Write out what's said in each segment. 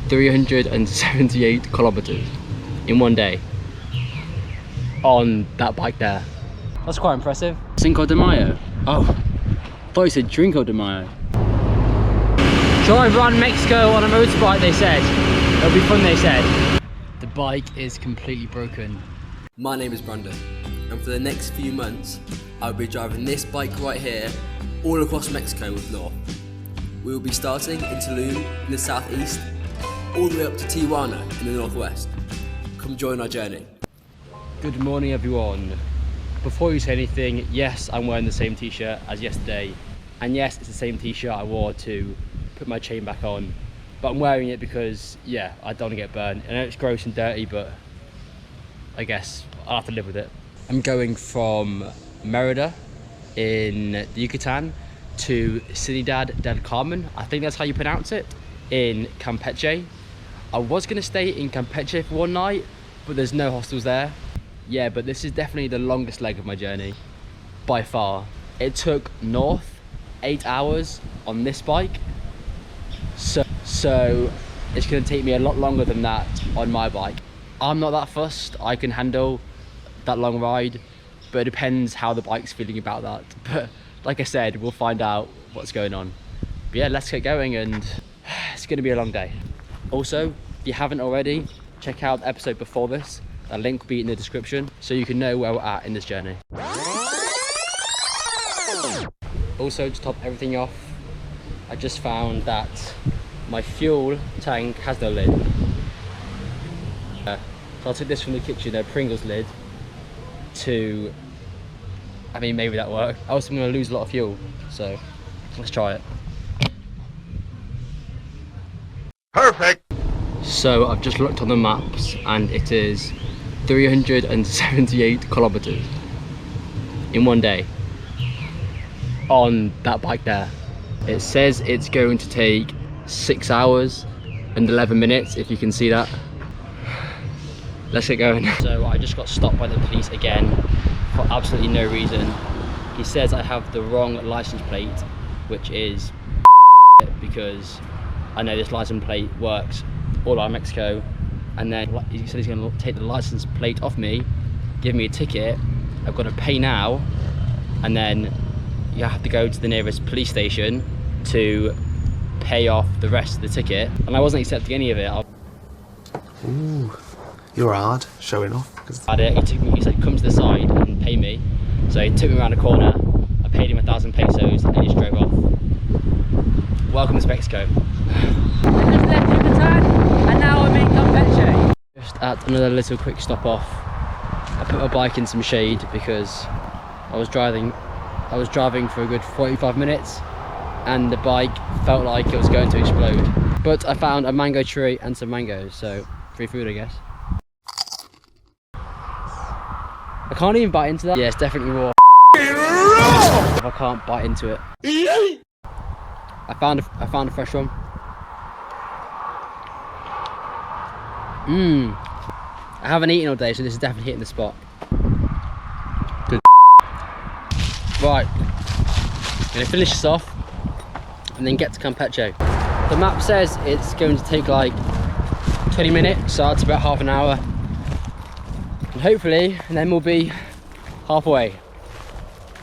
378 kilometers in one day on that bike there. That's quite impressive. Cinco de Mayo. Oh, I thought you said Trinco de Mayo. Drive around Mexico on a motorbike, they said. It'll be fun, they said. The bike is completely broken. My name is Brandon, and for the next few months, I'll be driving this bike right here, all across Mexico with North. We will be starting in Tulum in the southeast, all the way up to Tijuana in the northwest. Come join our journey. Good morning, everyone. Before you say anything, yes, I'm wearing the same t-shirt as yesterday, and yes, it's the same t-shirt I wore to put my chain back on, but I'm wearing it because, yeah, I don't want to get burned. I know it's gross and dirty, but I guess I'll have to live with it. I'm going from Merida in the Yucatan to Ciudad del Carmen, I think that's how you pronounce it, in Campeche. I was going to stay in Campeche for one night, but there's no hostels there. Yeah, but this is definitely the longest leg of my journey, by far. It took North 8 hours on this bike, so it's going to take me a lot longer than that on my bike. I'm not that fussed, I can handle that long ride, but it depends how the bike's feeling about that. But like I said, we'll find out what's going on. But yeah, let's get going, and it's going to be a long day. Also, if you haven't already, check out the episode before this. A link will be in the description so you can know where we're at in this journey. Also, to top everything off, I just found that my fuel tank has no lid. So I'll take this from the kitchen, a Pringles lid, to, I mean, maybe that works. Also, I'm going to lose a lot of fuel, so let's try it. Perfect! So I've just looked on the maps and it is 378 kilometers in one day on that bike there. It says it's going to take 6 hours and 11 minutes, if you can see that. Let's get going. So I just got stopped by the police again for absolutely no reason. He says I have the wrong license plate, which is because I know this license plate works all around Mexico, and then he said he's going to take the license plate off me, give me a ticket. I've got to pay now, and then you have to go to the nearest police station to pay off the rest of the ticket, and I wasn't accepting any of it. Ooh, you're hard showing off. He said come to the side and pay me, so he took me around a corner. I paid him 1,000 pesos and he just drove off. Welcome to Mexico. I just left Yucatan and now I'm in Campeche. Just at another little quick stop off. I put my bike in some shade because I was driving for a good 45 minutes and the bike felt like it was going to explode. But I found a mango tree and some mangoes, so free food, I guess. I can't even bite into that. Yeah, it's definitely raw. If I can't bite into it. I found a fresh one. I haven't eaten all day, so this is definitely hitting the spot. Good. Right, I'm gonna finish this off and then get to Campeche. The map says it's going to take like 20 minutes, so that's about half an hour. And hopefully, and then we'll be halfway.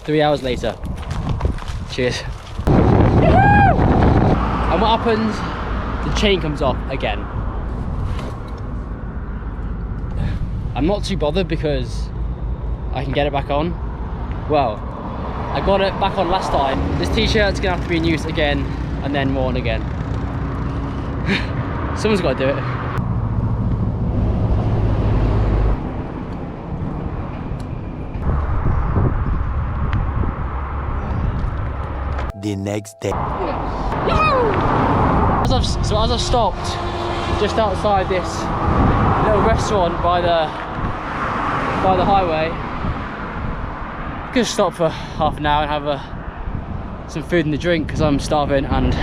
3 hours later. Cheers. And what happens? The chain comes off again. I'm not too bothered because I can get it back on. Well, I got it back on last time. This t-shirt's gonna have to be in use again and then worn again. Someone's got to do it. The next day. So as I've stopped just outside this little restaurant by the highway, I'm gonna stop for half an hour and have some food and a drink because I'm starving and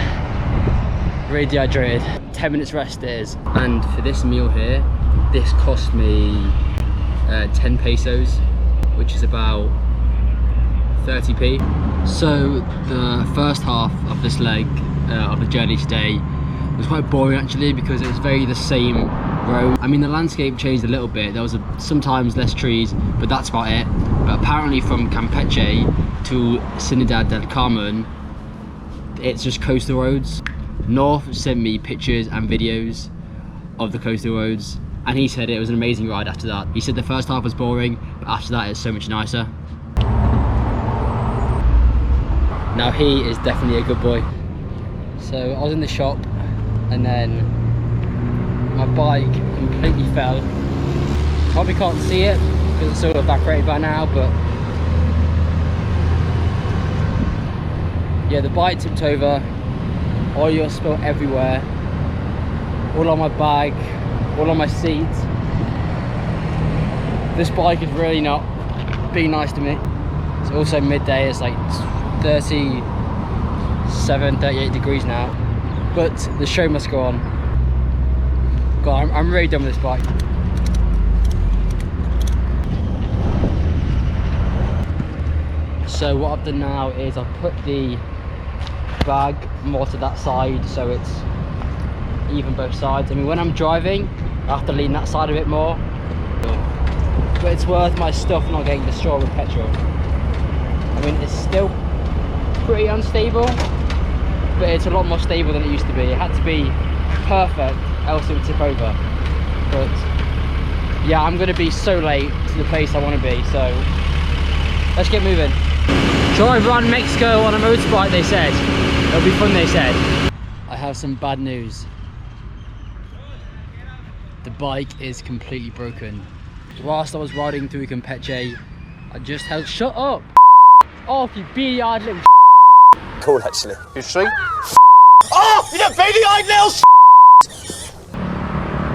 really dehydrated. 10 minutes rest it is. And for this meal here, this cost me 10 pesos, which is about 30p. So the first half of this leg of the journey today It was quite boring actually, because it was very the same road. I mean, the landscape changed a little bit. There was sometimes less trees, but that's about it. But apparently from Campeche to Ciudad del Carmen, it's just coastal roads. North sent me pictures and videos of the coastal roads, and he said it was an amazing ride after that. He said the first half was boring, but after that it's so much nicer. Now he is definitely a good boy. So I was in the shop, and then my bike completely fell. Probably can't see it because it's sort of evaporated by now, but yeah, the bike tipped over. Oil spilled everywhere, all on my bag, all on my seat. This bike is really not being nice to me. It's also midday, it's like 37, 38 degrees now, but the show must go on. God, I'm really done with this bike. So what I've done now is I've put the bag more to that side so it's even both sides. I mean, when I'm driving I have to lean that side a bit more, but it's worth my stuff not getting destroyed with petrol. I mean, it's still pretty unstable, but it's a lot more stable than it used to be. It had to be perfect, else it would tip over. But yeah, I'm going to be so late to the place I want to be, so let's get moving. Drive around Mexico on a motorbike, they said. It'll be fun, they said. I have some bad news. The bike is completely broken. Whilst I was riding through Campeche, I just held— shut up! Oh, you beady-eyed little Cool, actually. You see? Oh, you beady-eyed little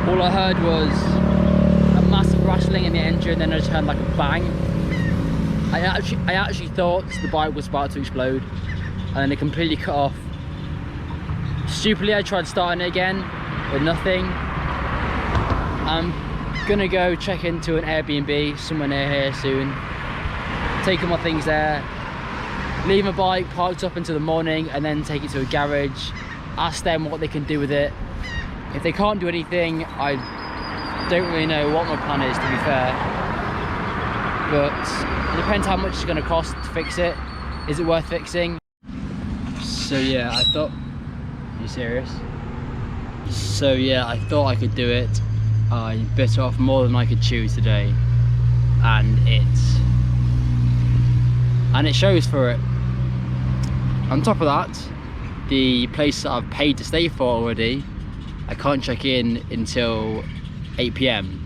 All I heard was a massive rattling in the engine, then I just heard like a bang. I actually thought the bike was about to explode, and then it completely cut off. Stupidly, I tried starting it again with nothing. I'm gonna go check into an Airbnb somewhere near here soon, take all my things there, leave my bike parked up until the morning, and then take it to a garage, ask them what they can do with it. If they can't do anything, I don't really know what my plan is, to be fair, but it depends how much it's going to cost to fix it. Is it worth fixing? So yeah, I thought— are you serious? So yeah, I thought I could do it. I bit off more than I could chew today, and it shows for it. On top of that, the place that I've paid to stay for already, I can't check in until 8 PM,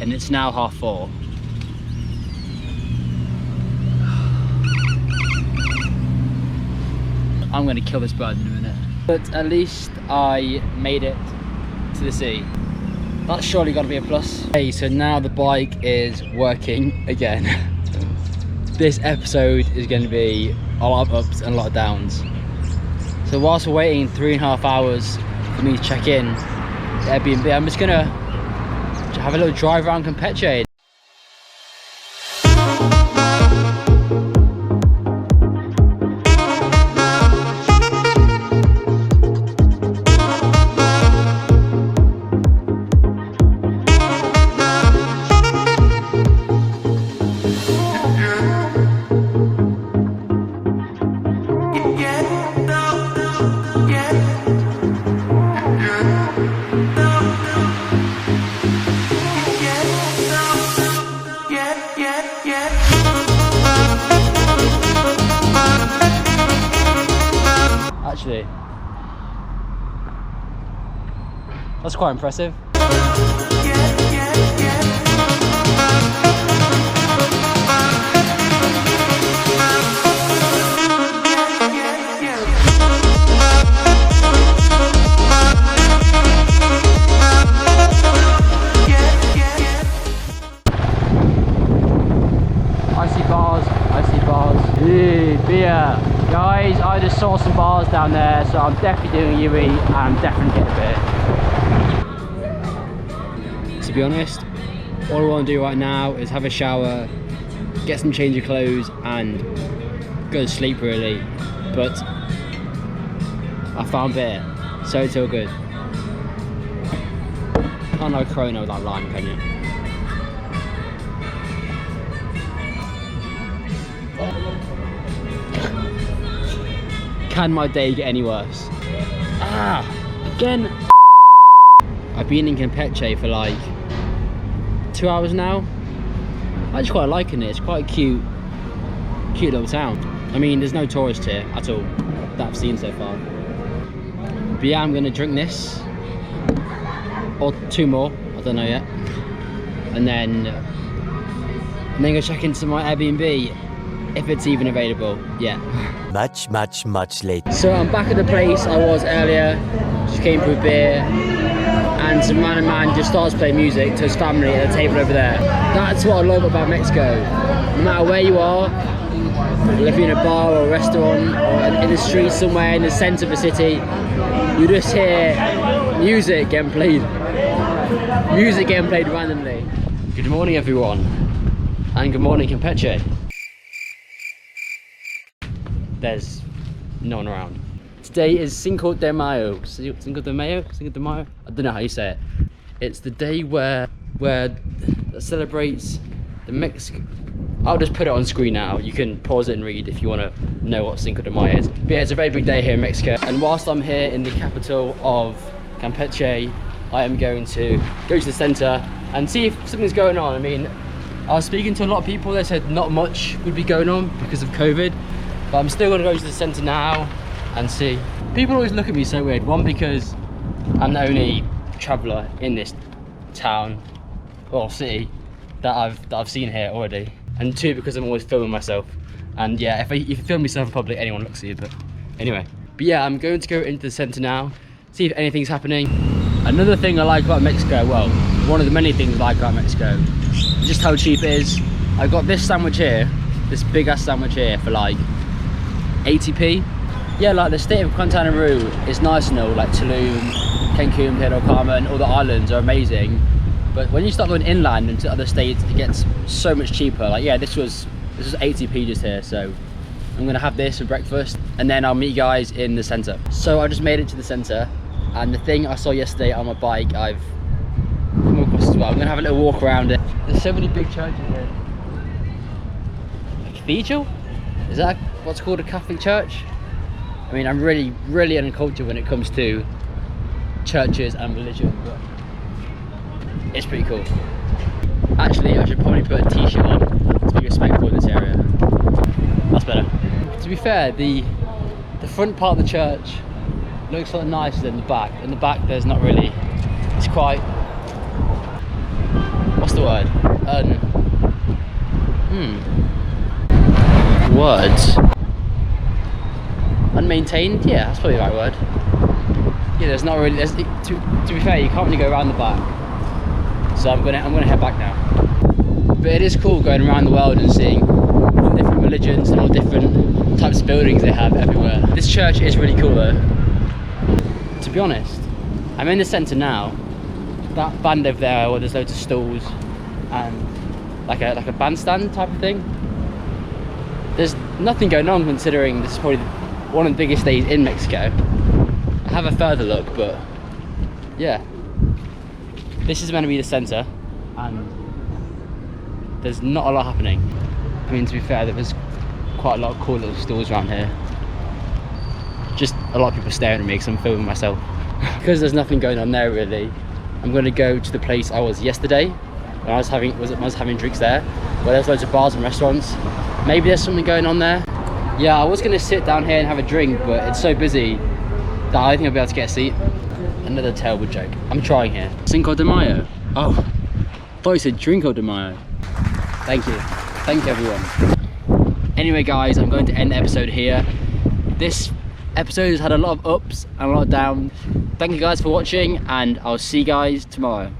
and it's now 4:30. I'm gonna kill this bird in a minute. But at least I made it to the sea. That's surely gotta be a plus. Okay, so now the bike is working again. This episode is gonna be a lot of ups and a lot of downs. So whilst we're waiting 3.5 hours for me to check in to Airbnb, I'm just gonna have a little drive around Campeche. Actually, that's quite impressive. I see bars. Ew, beer. Guys, I just saw some bars down there, so I'm definitely doing a UE and I'm definitely getting a beer. To be honest, all I want to do right now is have a shower, get some change of clothes and go to sleep really. But I found beer, So it's all good. Can't have a Corona without lime, can you? Can my day get any worse? Again. I've been in Campeche for like 2 hours now. I just quite liking it. It's quite a cute little town. I mean, there's no tourists here at all that I've seen so far. But yeah, I'm gonna drink this or 2 more. I don't know yet. And then go check into my Airbnb if it's even available yet. Much later. So I'm back at the place I was earlier. Just came for a beer, and some man just starts playing music to his family at the table over there. That's what I love about Mexico. No matter where you are, if you're in a bar or a restaurant or in the street somewhere in the centre of a city, you just hear music getting played. Music getting played randomly. Good morning everyone, and good morning Campeche. There's no one around. Today is Cinco de Mayo. Cinco de Mayo? Cinco de Mayo? I don't know how you say it. It's the day where it celebrates the Mexican. I'll just put it on screen now. You can pause it and read if you want to know what Cinco de Mayo is. But yeah, it's a very big day here in Mexico. And whilst I'm here in the capital of Campeche, I am going to go to the centre and see if something's going on. I mean, I was speaking to a lot of people. They said not much would be going on because of COVID. But I'm still going to go to the centre now and see. People always look at me so weird. One, because I'm the only traveller in this town or city that I've seen here already. And 2, because I'm always filming myself. And yeah, if you film yourself in public, anyone looks at you. But anyway. But yeah, I'm going to go into the centre now, see if anything's happening. Another thing I like about Mexico, well, one of the many things I like about Mexico, just how cheap it is. I got this sandwich here, this big ass sandwich here for like 80p. Yeah, like the state of Quintana Roo is nice and all, like Tulum, Cancun, Cuidad Del Carmen, all the islands are amazing. But when you start going inland into other states, it gets so much cheaper. Like yeah, this was 80p just here, so I'm gonna have this for breakfast and then I'll meet you guys in the centre. So I just made it to the centre, and the thing I saw yesterday on my bike, I've come across as well. I'm gonna have a little walk around it. There's so many big churches here. A cathedral? Is that what's called a Catholic church? I mean, I'm really uncultured when it comes to churches and religion, but it's pretty cool. Actually, I should probably put a t-shirt on to be respectful in this area. That's better. To be fair, the front part of the church looks a lot nicer than the back. In the back, there's not really. It's quite. What's the word? Words. Unmaintained? Yeah, that's probably the right word. Yeah, there's not really. To be fair, you can't really go around the back. So I'm gonna head back now. But it is cool going around the world and seeing all different religions and all different types of buildings they have everywhere. This church is really cool though. To be honest, I'm in the centre now. That band over there where there's loads of stalls and like a bandstand type of thing. There's nothing going on considering this is probably one of the biggest days in Mexico. I have a further look, but yeah. This is meant to be the centre and there's not a lot happening. I mean, to be fair, there's quite a lot of cool little stalls around here. Just a lot of people staring at me because I'm filming myself. Because there's nothing going on there really, I'm going to go to the place I was yesterday when I was having drinks there, where there's loads of bars and restaurants. Maybe there's something going on there. Yeah, I was going to sit down here and have a drink, but it's so busy that I don't think I'll be able to get a seat. Another terrible joke. I'm trying here. Cinco de Mayo. Oh, I thought you said Drinko de Mayo. Thank you. Thank you, everyone. Anyway, guys, I'm going to end the episode here. This episode has had a lot of ups and a lot of downs. Thank you guys for watching, and I'll see you guys tomorrow.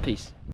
Peace.